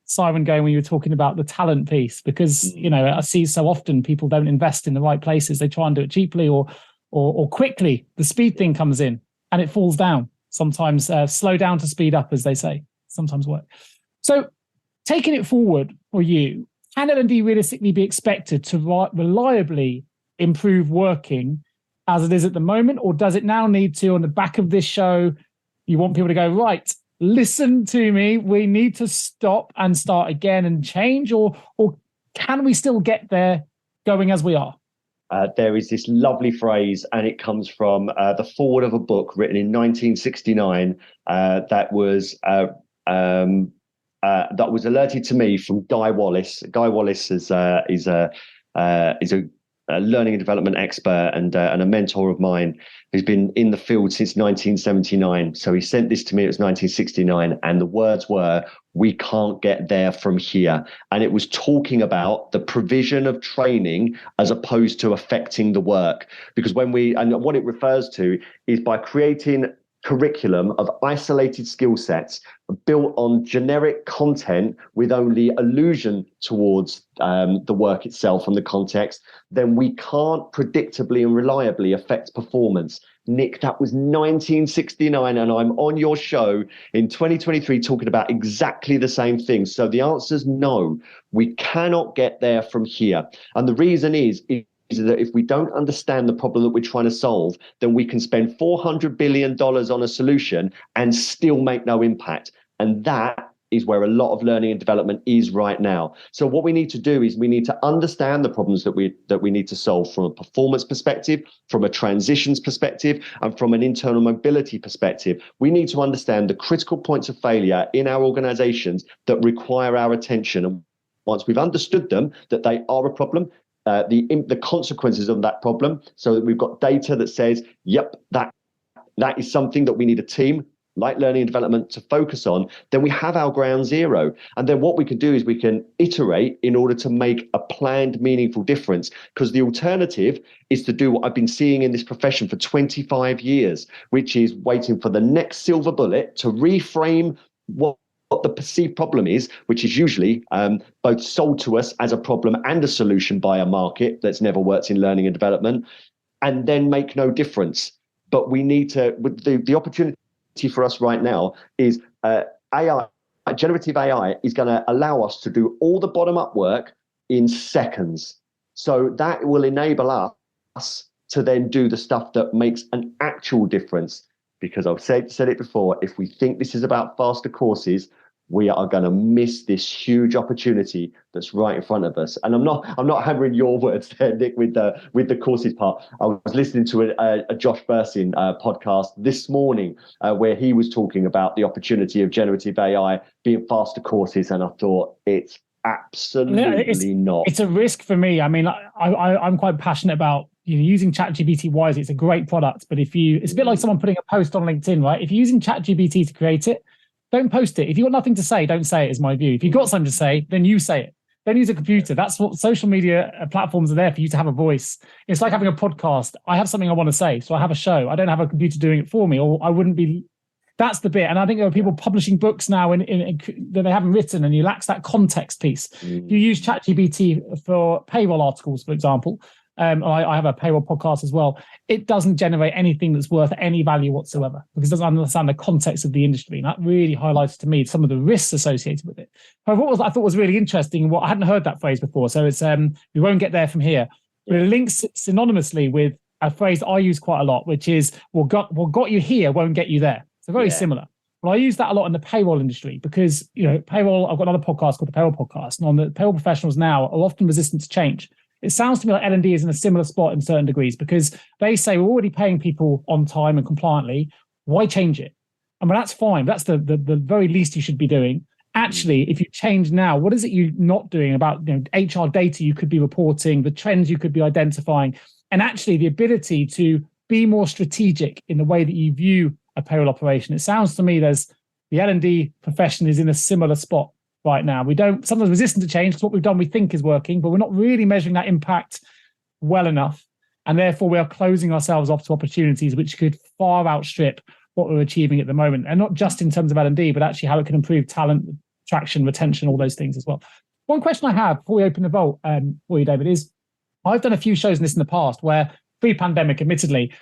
siren going when you were talking about the talent piece, because I see so often people don't invest in the right places. They try and do it cheaply or quickly. The speed thing comes in and it falls down. Sometimes slow down to speed up, as they say. Sometimes work. So taking it forward for you, can L&D realistically be expected to reliably improve working as it is at the moment, or does it now need to, on the back of this show, you want people to go, right, listen to me, we need to stop and start again and change, or can we still get there going as we are? There is this lovely phrase, and it comes from the foreword of a book written in 1969 that was alerted to me from Guy Wallace. Guy Wallace is a learning and development expert and a mentor of mine who's been in the field since 1979. So he sent this to me, it was 1969, and the words were, "We can't get there from here." And it was talking about the provision of training as opposed to affecting the work. Because what it refers to is by creating curriculum of isolated skill sets built on generic content with only allusion towards the work itself and the context, then we can't predictably and reliably affect performance. Nick, that was 1969, and I'm on your show in 2023 talking about exactly the same thing. So the answer is no, we cannot get there from here. And the reason is that if we don't understand the problem that we're trying to solve, then we can spend $400 billion on a solution and still make no impact. And that is where a lot of learning and development is right now. So what we need to do is we need to understand the problems that we need to solve from a performance perspective, from a transitions perspective, and from an internal mobility perspective. We need to understand the critical points of failure in our organizations that require our attention. And once we've understood them, that they are a problem, the consequences of that problem, so that we've got data that says, yep, that is something that we need a team like learning and development to focus on, then we have our ground zero. And then what we can do is we can iterate in order to make a planned, meaningful difference. Because the alternative is to do what I've been seeing in this profession for 25 years, which is waiting for the next silver bullet to reframe what the perceived problem is, which is usually both sold to us as a problem and a solution by a market that's never worked in learning and development, and then make no difference. But we need to, with the opportunity for us right now is AI, generative AI is going to allow us to do all the bottom-up work in seconds. So that will enable us to then do the stuff that makes an actual difference. Because I've said it before, if we think this is about faster courses, we are going to miss this huge opportunity that's right in front of us. And I'm not hammering your words there, Nick, with the courses part. I was listening to a Josh Bersin podcast this morning where he was talking about the opportunity of generative AI being faster courses, and I thought it's absolutely not. It's a risk for me. I mean, I'm quite passionate about using ChatGPT wisely. It's a great product, but it's a bit like someone putting a post on LinkedIn, right? If you're using ChatGPT to create it, don't post it. If you've got nothing to say, don't say it, is my view. If you've got something to say, then you say it. Don't use a computer. That's what social media platforms are there for, you to have a voice. It's like having a podcast. I have something I want to say, so I have a show. I don't have a computer doing it for me, or I wouldn't be. That's the bit. And I think there are people publishing books now that they haven't written, and you lack that context piece. You use ChatGPT for payroll articles, for example. I have a payroll podcast as well. It doesn't generate anything that's worth any value whatsoever, because it doesn't understand the context of the industry. And that really highlights to me some of the risks associated with it. However, what I thought was really interesting, I hadn't heard that phrase before, so it's we won't get there from here. But it links synonymously with a phrase I use quite a lot, which is what got you here won't get you there. So very similar. But I use that a lot in the payroll industry because, payroll, I've got another podcast called the Payroll Podcast, and on the payroll professionals now are often resistant to change. It sounds to me like L&D is in a similar spot in certain degrees, because they say we're already paying people on time and compliantly. Why change it? I mean, that's fine. That's the very least you should be doing. Actually, if you change now, what is it you're not doing about HR data you could be reporting, the trends you could be identifying, and actually the ability to be more strategic in the way that you view a payroll operation? It sounds to me the L&D profession is in a similar spot right now. We don't sometimes resistant to change because what we've done we think is working, but we're not really measuring that impact well enough. And therefore we are closing ourselves off to opportunities which could far outstrip what we're achieving at the moment. And not just in terms of L&D, but actually how it can improve talent, attraction, retention, all those things as well. One question I have before we open the vault for you, David, is I've done a few shows on this in the past where pre-pandemic, admittedly,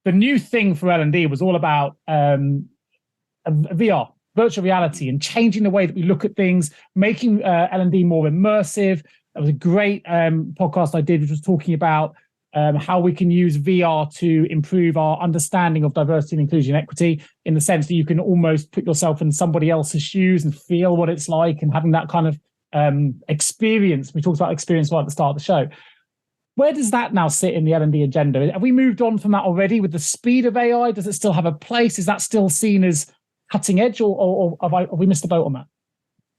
the new thing for L&D was all about VR, virtual reality, and changing the way that we look at things, making L&D more immersive. That was a great podcast I did, which was talking about how we can use VR to improve our understanding of diversity and inclusion and equity, in the sense that you can almost put yourself in somebody else's shoes and feel what it's like, and having that kind of experience. We talked about experience right at the start of the show. Where does that now sit in the L&D agenda? Have we moved on from that already with the speed of AI? Does it still have a place? Is that still seen as cutting edge, or have we missed the boat on that?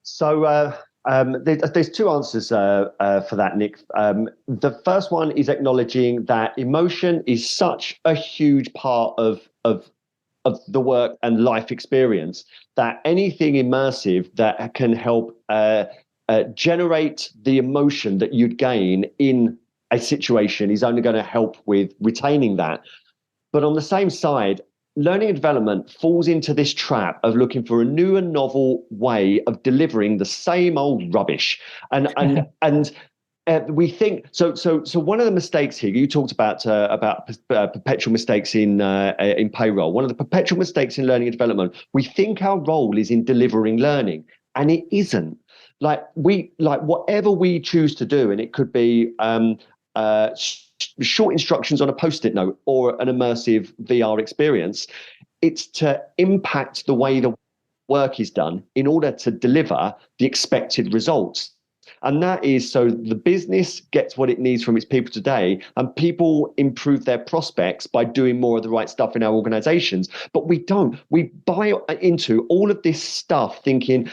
So there's two answers for that, Nick. The first one is acknowledging that emotion is such a huge part of the work and life experience, that anything immersive that can help generate the emotion that you'd gain in a situation is only going to help with retaining that. But on the same side, learning and development falls into this trap of looking for a new and novel way of delivering the same old rubbish. And we think so. One of the mistakes here, you talked about perpetual mistakes in payroll. One of the perpetual mistakes in learning and development, we think our role is in delivering learning, and it isn't. Like whatever we choose to do, and it could be short instructions on a post-it note or an immersive VR experience, it's to impact the way the work is done in order to deliver the expected results. And that is so the business gets what it needs from its people today, and people improve their prospects by doing more of the right stuff in our organizations. But we don't. We buy into all of this stuff thinking,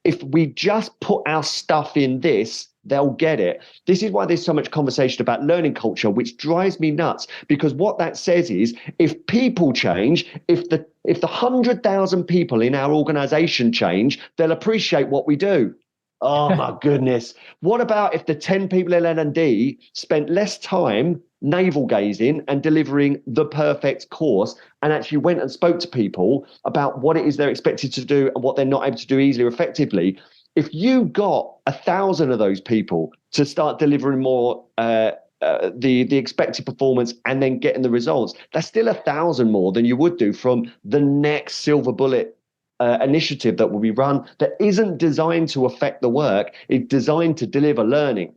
if we just put our stuff in this, they'll get it. This is why there's so much conversation about learning culture, which drives me nuts, because what that says is if people change, if the 100,000 people in our organization change, they'll appreciate what we do. Oh my goodness. What about if the 10 people in L&D spent less time navel gazing and delivering the perfect course, and actually went and spoke to people about what it is they're expected to do and what they're not able to do easily or effectively? If you got 1,000 of those people to start delivering more the expected performance and then getting the results, that's still 1,000 more than you would do from the next silver bullet initiative that will be run, that isn't designed to affect the work. It's designed to deliver learning.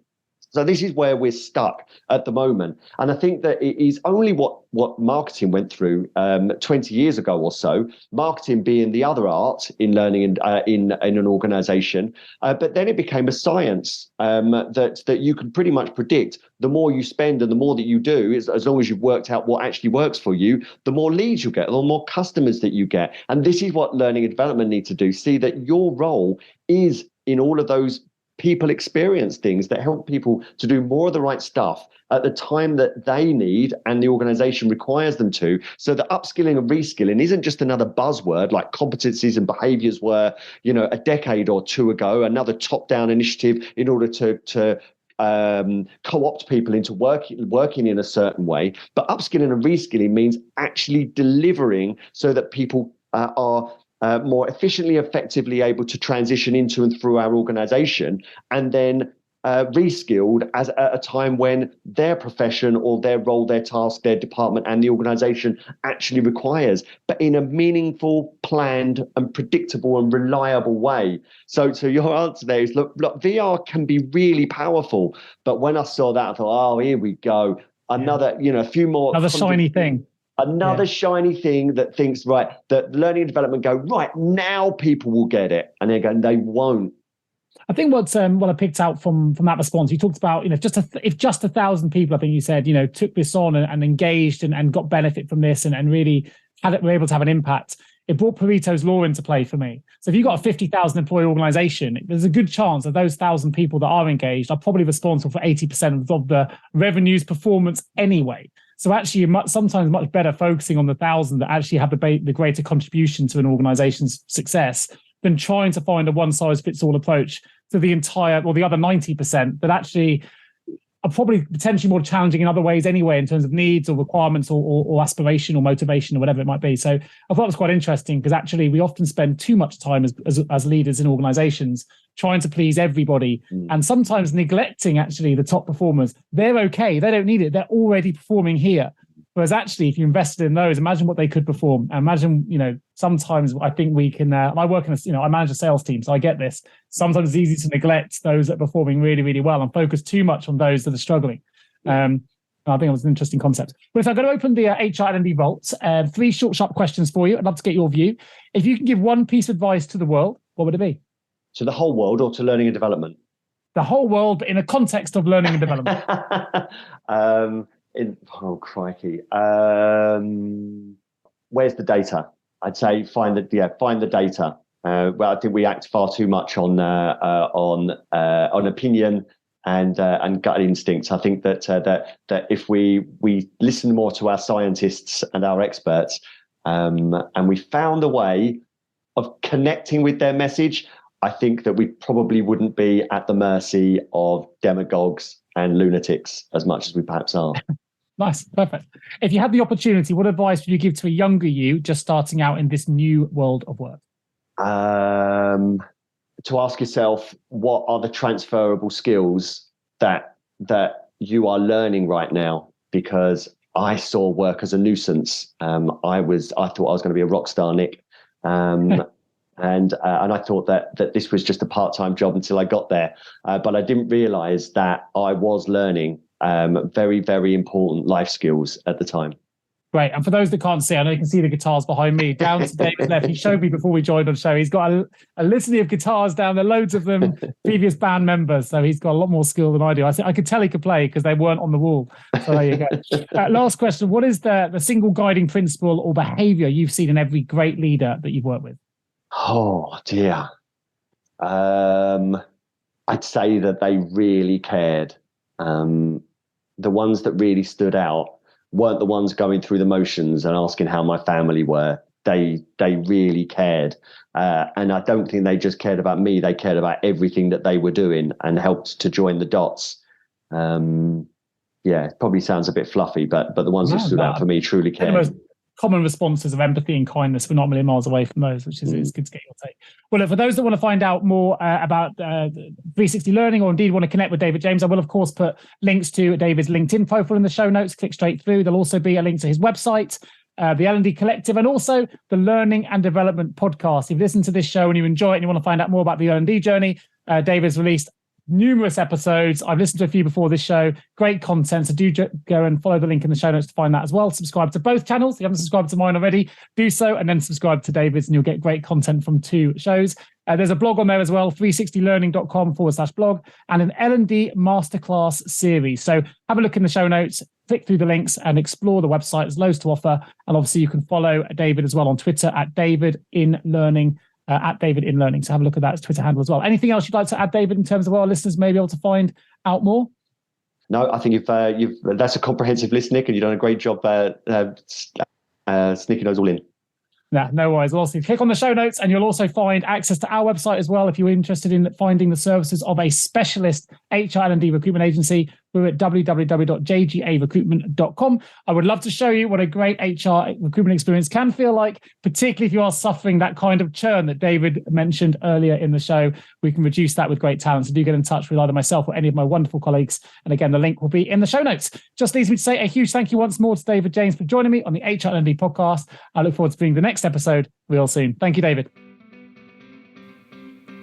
So this is where we're stuck at the moment. And I think that it is only what marketing went through 20 years ago or so, marketing being the other art in learning and in an organization. But then it became a science that you can pretty much predict. The more you spend and the more that you do, as long as you've worked out what actually works for you, the more leads you get, the more customers that you get. And this is what learning and development need to do. See that your role is in all of those people experience things that help people to do more of the right stuff at the time that they need and the organization requires them to. So the upskilling and reskilling isn't just another buzzword like competencies and behaviors were, a decade or two ago, another top-down initiative in order to co-opt people into working in a certain way. But upskilling and reskilling means actually delivering so that people are more efficiently, effectively able to transition into and through our organization, and then reskilled at a time when their profession or their role, their task, their department and the organization actually requires, but in a meaningful, planned and predictable and reliable way. So your answer there is, look, VR can be really powerful. But when I saw that, I thought, oh, here we go. Another, a few more. Another shiny thing. Another shiny thing that thinks, right, that learning and development go, right, now people will get it. And they're going, they won't. I think what I picked out from that response, you talked about, if just 1,000 people, I think you said, took this on and engaged and got benefit from this and really were able to have an impact, it brought Pareto's law into play for me. So if you've got a 50,000 employee organization, there's a good chance that those 1,000 people that are engaged are probably responsible for 80% of the revenue's performance anyway. So actually, you're sometimes much better focusing on the 1,000 that actually have the greater contribution to an organization's success than trying to find a one-size-fits-all approach to the entire or the other 90% that actually are probably potentially more challenging in other ways anyway, in terms of needs or requirements or aspiration or motivation or whatever it might be. So I thought it was quite interesting because actually we often spend too much time as leaders in organizations trying to please everybody and sometimes neglecting actually the top performers. They're okay. They don't need it. They're already performing here. Whereas actually, if you invested in those, imagine what they could perform. And imagine, sometimes I think we can, I work in I manage a sales team, so I get this. Sometimes it's easy to neglect those that are performing really, really well and focus too much on those that are struggling. I think it was an interesting concept. But if I'm going to open the HR L&D Vault, 3 short, sharp questions for you. I'd love to get your view. If you can give one piece of advice to the world, what would it be? To the whole world or to learning and development? The whole world in a context of learning and development. Oh, crikey. Where's the data? I'd say find the data. Well, I think we act far too much on opinion and gut instincts. I think that if we listen more to our scientists and our experts, and we found a way of connecting with their message, I think that we probably wouldn't be at the mercy of demagogues and lunatics as much as we perhaps are. Nice, perfect. If you had the opportunity, what advice would you give to a younger you just starting out in this new world of work? To ask yourself, what are the transferable skills that you are learning right now? Because I saw work as a nuisance. I thought I was going to be a rock star, Nick. And I thought that this was just a part-time job until I got there. But I didn't realize that I was learning very, very important life skills at the time. Great. And for those that can't see, I know you can see the guitars behind me. Down to David's left, he showed me before we joined on the show. He's got a litany of guitars down there, loads of them, previous band members. So he's got a lot more skill than I do. I could tell he could play because they weren't on the wall. So there you go. Last question. What is the single guiding principle or behavior you've seen in every great leader that you've worked with? Oh, dear. I'd say that they really cared. The ones that really stood out weren't the ones going through the motions and asking how my family were. They really cared. And I don't think they just cared about me. They cared about everything that they were doing and helped to join the dots. It probably sounds a bit fluffy, but the ones that stood out for me truly cared. Common responses of empathy and kindness. We're not a million miles away from those, which is it's good to get your take. Well, for those that want to find out more about 360 Learning or indeed want to connect with David James, I will, of course, put links to David's LinkedIn profile in the show notes. Click straight through. There'll also be a link to his website, the L&D Collective, and also the Learning and Development Podcast. If you listen to this show and you enjoy it and you want to find out more about the L&D journey, David's released numerous episodes. I've listened to a few before this show. Great content. So do go and follow the link in the show notes to find that as well. Subscribe to both channels. If you haven't subscribed to mine already, do so, and then subscribe to David's and you'll get great content from 2 shows. There's a blog on there as well, 360learning.com/blog, and an L&D masterclass series. So have a look in the show notes, click through the links and explore the website. There's loads to offer. And obviously you can follow David as well on Twitter at David in Learning. At David in Learning. So have a look at that Twitter handle as well. Anything else you'd like to add, David, in terms of where our listeners may be able to find out more? No, I think that's a comprehensive list, Nick, and you've done a great job sneaking those all in. Yeah, no worries. Well, also click on the show notes and you'll also find access to our website as well if you're interested in finding the services of a specialist HR L&D recruitment agency. We're at www.jgarecruitment.com. I would love to show you what a great HR recruitment experience can feel like, particularly if you are suffering that kind of churn that David mentioned earlier in the show. We can reduce that with great talent. So do get in touch with either myself or any of my wonderful colleagues. And again, the link will be in the show notes. Just leaves me to say a huge thank you once more to David James for joining me on the HR L&D podcast. I look forward to being the next episode real soon. Thank you, David.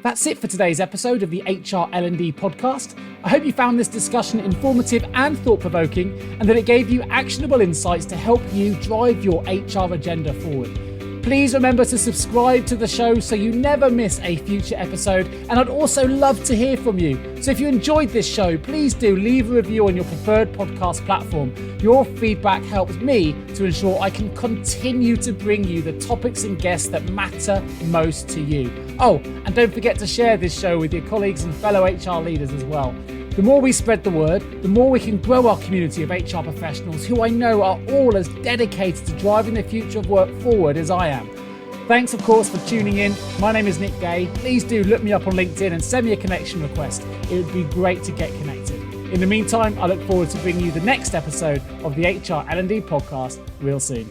That's it for today's episode of the HR L&D podcast. I hope you found this discussion informative and thought-provoking, and that it gave you actionable insights to help you drive your HR agenda forward. Please remember to subscribe to the show so you never miss a future episode, and I'd also love to hear from you. So if you enjoyed this show, please do leave a review on your preferred podcast platform. Your feedback helps me to ensure I can continue to bring you the topics and guests that matter most to you. Oh, and don't forget to share this show with your colleagues and fellow HR leaders as well. The more we spread the word, the more we can grow our community of HR professionals who I know are all as dedicated to driving the future of work forward as I am. Thanks, of course, for tuning in. My name is Nick Gay. Please do look me up on LinkedIn and send me a connection request. It would be great to get connected. In the meantime, I look forward to bringing you the next episode of the HR L&D podcast real soon.